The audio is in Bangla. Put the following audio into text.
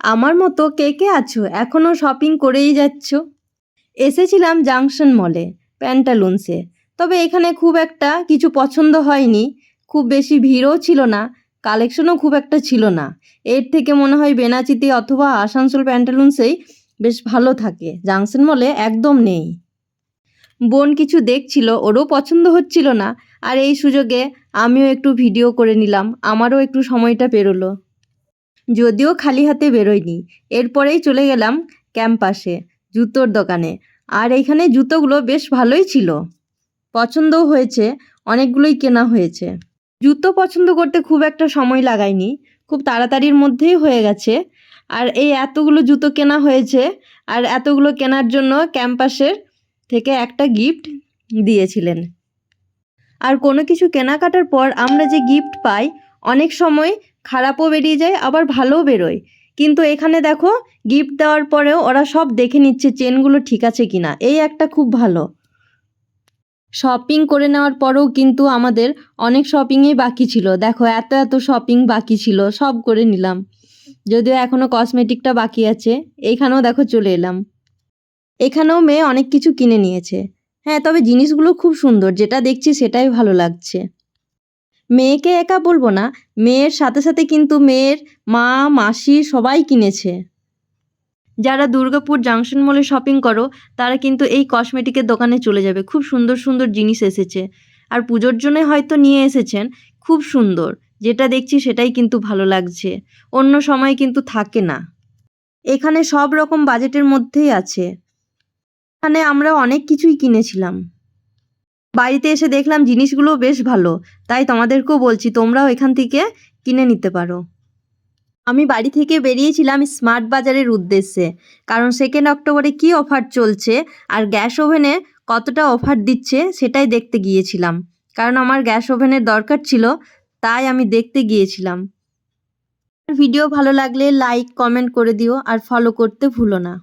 আমার মতো কে কে আছো এখনও শপিং করেই যাচ্ছ? এসেছিলাম জাংশন মলে, প্যান্টালুন্সে। তবে এখানে খুব একটা কিছু পছন্দ হয়নি। খুব বেশি ভিড়ও ছিল না, কালেকশনও খুব একটা ছিল না। এর থেকে মনে হয় বেনাচিতি অথবা আসানসোল প্যান্টালুন্সেই বেশ ভালো থাকে, জাংশন মলে একদম নেই। বোন কিছু দেখছিল, ওরও পছন্দ হচ্ছিল না, আর এই সুযোগে আমিও একটু ভিডিও করে নিলাম, আমারও একটু সময়টা পেরোলো। যদিও খালি হাতে বেরোয়নি, এরপরেই চলে গেলাম ক্যাম্পাসে জুতোর দোকানে। আর এইখানে জুতোগুলো বেশ ভালোই ছিল, পছন্দও হয়েছে, অনেকগুলোই কেনা হয়েছে। জুতো পছন্দ করতে খুব একটা সময় লাগায়নি, খুব তাড়াতাড়ির মধ্যেই হয়ে গেছে। আর এই এতগুলো জুতো কেনা হয়েছে, আর এতগুলো কেনার জন্য ক্যাম্পাসের থেকে একটা গিফট দিয়েছিলেন। আর কোনো কিছু কেনাকাটার পর আমরা যে গিফট পাই, অনেক সময় খারাপও বেরিয়ে যায়, আবার ভালোও বেরোয়। কিন্তু এখানে দেখো, গিফট দেওয়ার পরেও ওরা সব দেখে নিচ্ছে চেনগুলো ঠিক আছে কিনা, এই একটা খুব ভালো। শপিং করে নেওয়ার পরেও কিন্তু আমাদের অনেক শপিংই বাকি ছিল। দেখো, এত এত শপিং বাকি ছিল, সব করে নিলাম। যদিও এখনও কসমেটিকটা বাকি আছে। এইখানেও দেখো চলে এলাম, এখানেও মেয়ে অনেক কিছু কিনে নিয়েছে। হ্যাঁ, তবে জিনিসগুলো খুব সুন্দর, যেটা দেখছি সেটাই ভালো লাগছে। মেয়েকে একা বলবো না, মেয়ের সাথে সাথে কিন্তু মেয়ের মা, মাসি সবাই কিনেছে। যারা দুর্গাপুর জাংশন মলে শপিং করো, তারা কিন্তু এই কসমেটিকের দোকানে চলে যাবে। খুব সুন্দর সুন্দর জিনিস এসেছে, আর পুজোর জন্য হয়তো নিয়ে এসেছেন। খুব সুন্দর, যেটা দেখছি সেটাই কিন্তু ভালো লাগছে, অন্য সময় কিন্তু থাকে না। এখানে সব রকম বাজেটের মধ্যেই আছে। এখানে আমরা অনেক কিছুই কিনেছিলাম। বাড়িতে এসে দেখলাম জিনিসগুলো বেশ ভালো, তাই তোমাদেরকেও বলছি তোমরাও এখান থেকে কিনে নিতে পারো। আমি বাড়ি থেকে বেরিয়েছিলাম স্মার্ট বাজারের উদ্দেশ্যে, কারণ 2 অক্টোবরে কী অফার চলছে আর গ্যাস ওভেনে কতটা অফার দিচ্ছে সেটাই দেখতে গিয়েছিলাম। কারণ আমার গ্যাস ওভেনের দরকার ছিল, তাই আমি দেখতে গিয়েছিলাম। ভিডিও ভালো লাগলে লাইক কমেন্ট করে দিও, আর ফলো করতে ভুলো না।